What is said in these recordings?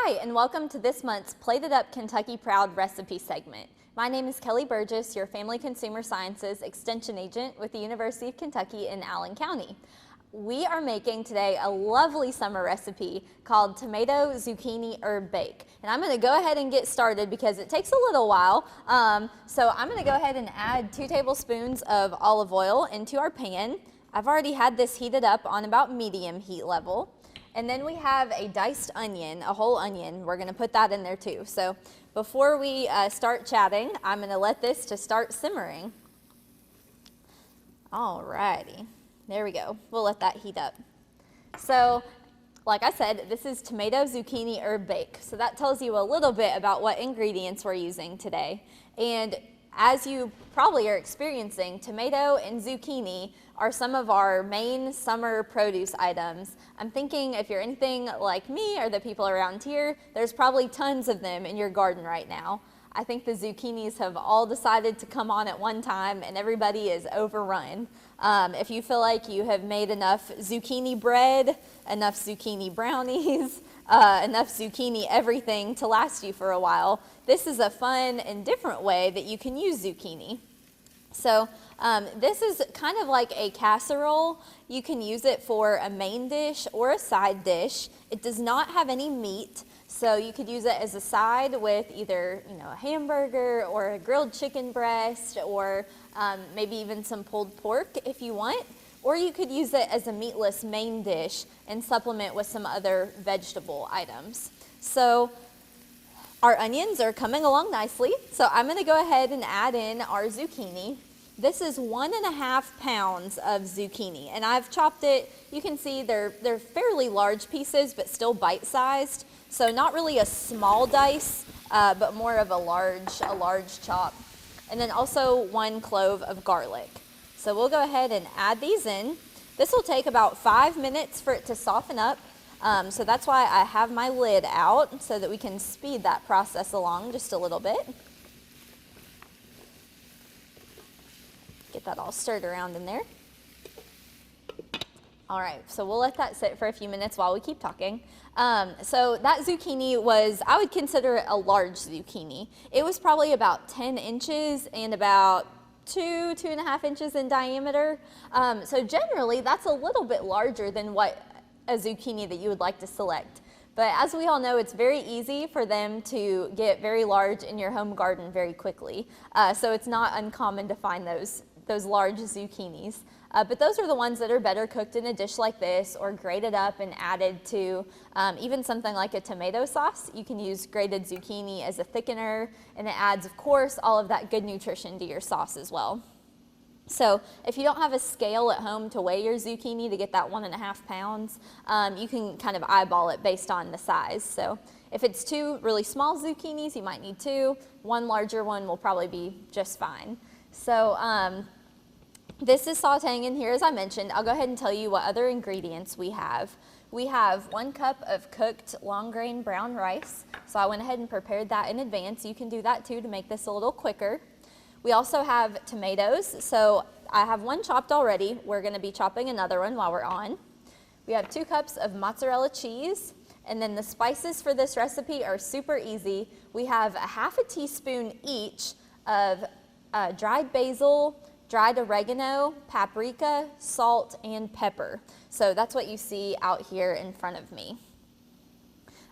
Hi, and welcome to this month's Plated Up Kentucky Proud recipe segment. My name is Kelly Burgess, your Family Consumer Sciences Extension Agent with the University of Kentucky in Allen County. We are making today a lovely summer recipe called Tomato Zucchini Herb Bake. And I'm going to go ahead and get started because it takes a little while. So I'm going to go ahead and add 2 tablespoons of olive oil into our pan. I've already had this heated up on about medium heat level. And then we have a diced onion, a whole onion. We're going to put that in there too. So before we start chatting, I'm going to let this to start simmering. Alrighty, there we go. We'll let that heat up. So like I said, this is Tomato Zucchini Herb Bake. So that tells you a little bit about what ingredients we're using today. And as you probably are experiencing, tomato and zucchini are some of our main summer produce items. I'm thinking if you're anything like me or the people around here, there's probably tons of them in your garden right now. I think the zucchinis have all decided to come on at one time and everybody is overrun. If you feel like you have made enough zucchini bread, enough zucchini brownies, enough zucchini everything to last you for a while, this is a fun and different way that you can use zucchini. So this is kind of like a casserole. You can use it for a main dish or a side dish. It does not have any meat, so you could use it as a side with either a hamburger or a grilled chicken breast or maybe even some pulled pork if you want. Or you could use it as a meatless main dish and supplement with some other vegetable items. So our onions are coming along nicely, so I'm going to go ahead and add in our zucchini. This is 1.5 pounds of zucchini, and I've chopped it. You can see they're fairly large pieces, but still bite-sized. So not really a small dice, but more of a large chop. And then also 1 clove of garlic. So we'll go ahead and add these in. This will take about 5 minutes for it to soften up. So that's why I have my lid out so that we can speed that process along just a little bit. Get that all stirred around in there. All right, so we'll let that sit for a few minutes while we keep talking. So that zucchini was, I would consider it a large zucchini. It was probably about 10 inches and about 2.5 inches in diameter. So generally, that's a little bit larger than what a zucchini that you would like to select. But as we all know, it's very easy for them to get very large in your home garden very quickly. So it's not uncommon to find those large zucchinis. But those are the ones that are better cooked in a dish like this or grated up and added to even something like a tomato sauce. You can use grated zucchini as a thickener, and it adds, of course, all of that good nutrition to your sauce as well. So if you don't have a scale at home to weigh your zucchini to get that 1.5 pounds, you can kind of eyeball it based on the size. So if it's 2 really small zucchinis, you might need 2. 1 larger one will probably be just fine. So this is sauteing in here, as I mentioned. I'll go ahead and tell you what other ingredients we have. We have 1 cup of cooked long grain brown rice. So I went ahead and prepared that in advance. You can do that too to make this a little quicker. We also have tomatoes. So I have 1 chopped already. We're going to be chopping another one while we're on. We have 2 cups of mozzarella cheese. And then the spices for this recipe are super easy. We have a 1/2 teaspoon each of dried basil, dried oregano, paprika, salt, and pepper. So that's what you see out here in front of me.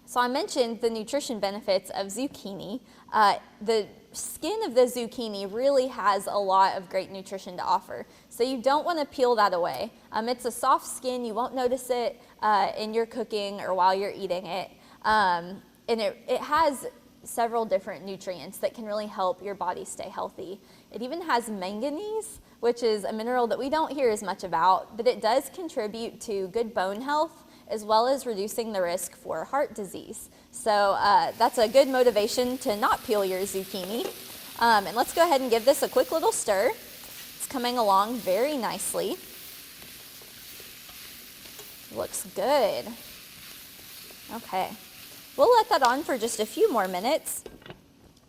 So I mentioned the nutrition benefits of zucchini. The skin of the zucchini really has a lot of great nutrition to offer. So you don't want to peel that away. It's a soft skin. You won't notice it in your cooking or while you're eating it. And it has several different nutrients that can really help your body stay healthy. It even has manganese, which is a mineral that we don't hear as much about, but it does contribute to good bone health as well as reducing the risk for heart disease. So that's a good motivation to not peel your zucchini. And let's go ahead and give this a quick little stir. It's coming along very nicely. Looks good. Okay. We'll let that on for just a few more minutes,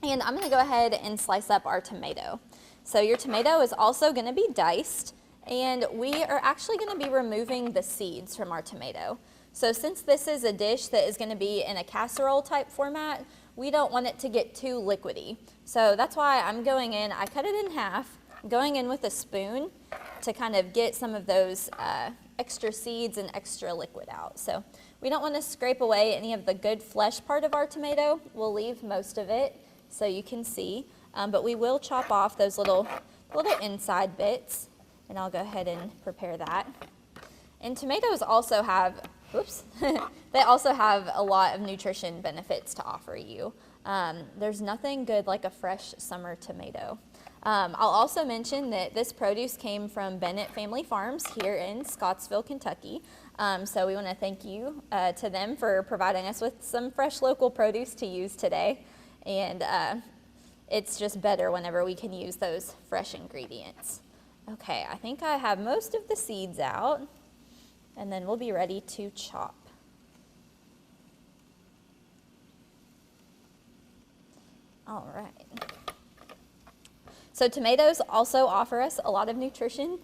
and I'm going to go ahead and slice up our tomato. So your tomato is also going to be diced, and we are actually going to be removing the seeds from our tomato. So since this is a dish that is going to be in a casserole type format, we don't want it to get too liquidy. So that's why I'm going in, I cut it in half, going in with a spoon to kind of get some of those extra seeds and extra liquid out. So we don't want to scrape away any of the good flesh part of our tomato. We'll leave most of it so you can see, but we will chop off those little inside bits, and I'll go ahead and prepare that. And tomatoes also have, they also have a lot of nutrition benefits to offer you. There's nothing good like a fresh summer tomato. I'll also mention that this produce came from Bennett Family Farms here in Scottsville, Kentucky. So we want to thank you to them for providing us with some fresh local produce to use today. And it's just better whenever we can use those fresh ingredients. Okay, I think I have most of the seeds out, and then we'll be ready to chop. All right. So tomatoes also offer us a lot of nutrition.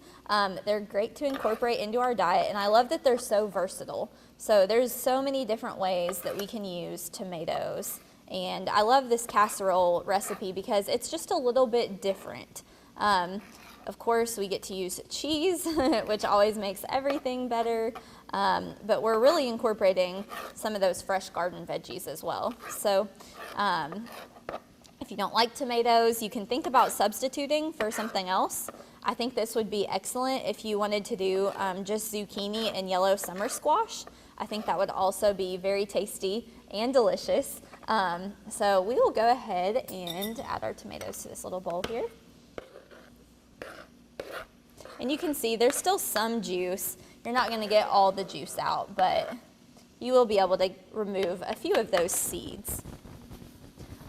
They're great to incorporate into our diet, and I love that they're so versatile. So there's so many different ways that we can use tomatoes. And I love this casserole recipe because it's just a little bit different. Of course, we get to use cheese, which always makes everything better. But we're really incorporating some of those fresh garden veggies as well. So if you don't like tomatoes, you can think about substituting for something else. I think this would be excellent if you wanted to do just zucchini and yellow summer squash. I think that would also be very tasty and delicious. So we will go ahead and add our tomatoes to this little bowl here. And you can see there's still some juice. You're not going to get all the juice out, but you will be able to remove a few of those seeds.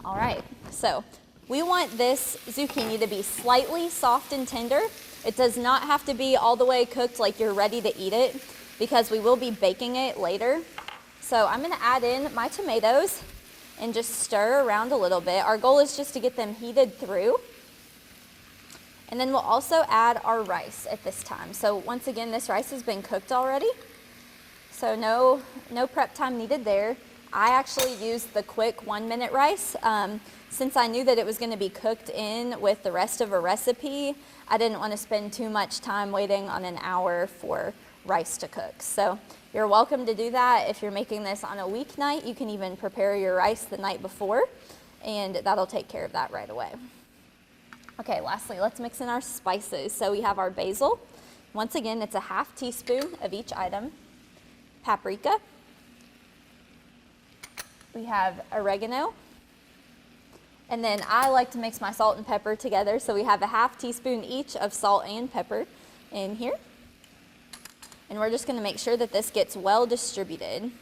All right, so we want this zucchini to be slightly soft and tender. It does not have to be all the way cooked like you're ready to eat it, because we will be baking it later. So I'm going to add in my tomatoes and just stir around a little bit. Our goal is just to get them heated through. And then we'll also add our rice at this time. So once again, this rice has been cooked already, so no prep time needed there. I actually used the quick 1-minute rice. Since I knew that it was going to be cooked in with the rest of a recipe, I didn't want to spend too much time waiting on an hour for rice to cook. So you're welcome to do that. If you're making this on a weeknight, you can even prepare your rice the night before, and that'll take care of that right away. Okay, lastly, let's mix in our spices. So we have our basil. Once again, it's a ½ teaspoon of each item. Paprika. We have oregano. And then I like to mix my salt and pepper together, so we have a ½ teaspoon each of salt and pepper in here. And we're just going to make sure that this gets well distributed.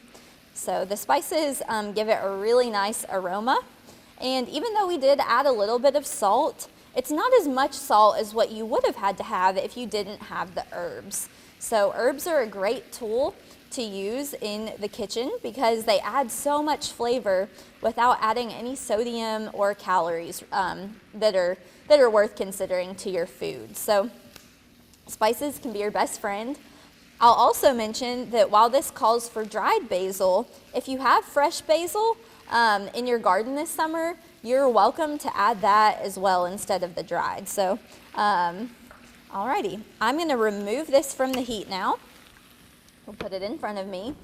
So the spices give it a really nice aroma. And even though we did add a little bit of salt, it's not as much salt as what you would have had to have if you didn't have the herbs. So herbs are a great tool to use in the kitchen because they add so much flavor without adding any sodium or calories that are worth considering to your food. So spices can be your best friend. I'll also mention that while this calls for dried basil, if you have fresh basil in your garden this summer, you're welcome to add that as well instead of the dried. So, alrighty, I'm going to remove this from the heat now. We'll put it in front of me.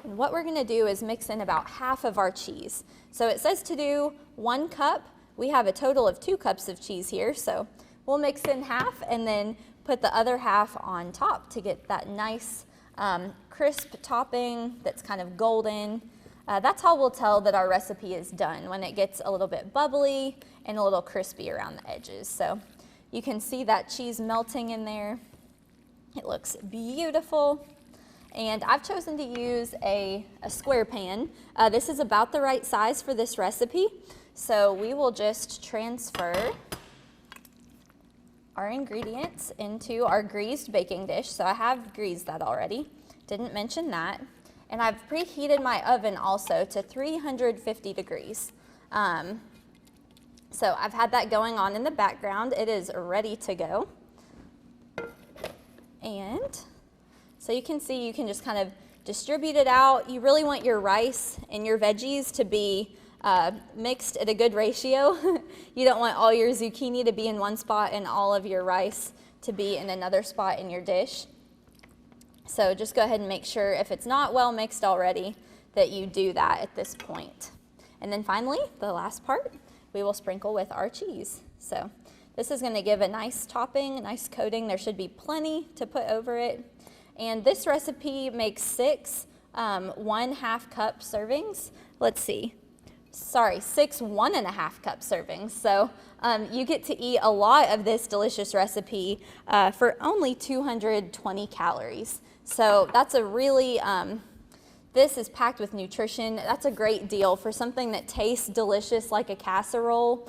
And what we're going to do is mix in about half of our cheese. So it says to do 1 cup. We have a total of 2 cups of cheese here. So we'll mix in half and then put the other half on top to get that nice crisp topping that's kind of golden. That's how we'll tell that our recipe is done, when it gets a little bit bubbly and a little crispy around the edges. So you can see that cheese melting in there. It looks beautiful. And I've chosen to use a square pan. This is about the right size for this recipe. So we will just transfer our ingredients into our greased baking dish. So I have greased that already. Didn't mention that. And I've preheated my oven also to 350 degrees. So I've had that going on in the background. It is ready to go. And so you can see, you can just kind of distribute it out. You really want your rice and your veggies to be mixed at a good ratio. You don't want all your zucchini to be in one spot and all of your rice to be in another spot in your dish. So just go ahead and make sure, if it's not well mixed already, that you do that at this point. And then finally, the last part, we will sprinkle with our cheese. So this is going to give a nice topping, a nice coating. There should be plenty to put over it. And this recipe makes 6 1/2 cup servings. Let's see. Sorry, 6 1.5 cup servings. So you get to eat a lot of this delicious recipe for only 220 calories. So that's a really, this is packed with nutrition. That's a great deal for something that tastes delicious like a casserole.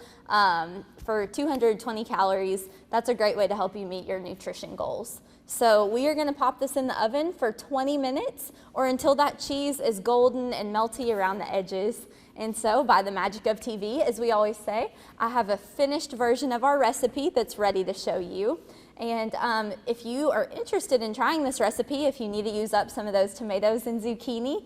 For 220 calories, that's a great way to help you meet your nutrition goals. So we are going to pop this in the oven for 20 minutes or until that cheese is golden and melty around the edges. And so, by the magic of TV, as we always say, I have a finished version of our recipe that's ready to show you. And if you are interested in trying this recipe, if you need to use up some of those tomatoes and zucchini,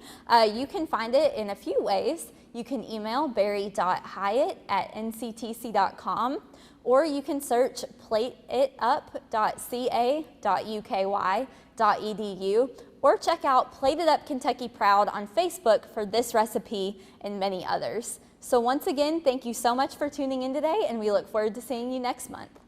you can find it in a few ways. You can email barry.hyatt@nctc.com, or you can search plateitup.ca.uky.edu, or check out Plate It Up Kentucky Proud on Facebook for this recipe and many others. So once again, thank you so much for tuning in today, and we look forward to seeing you next month.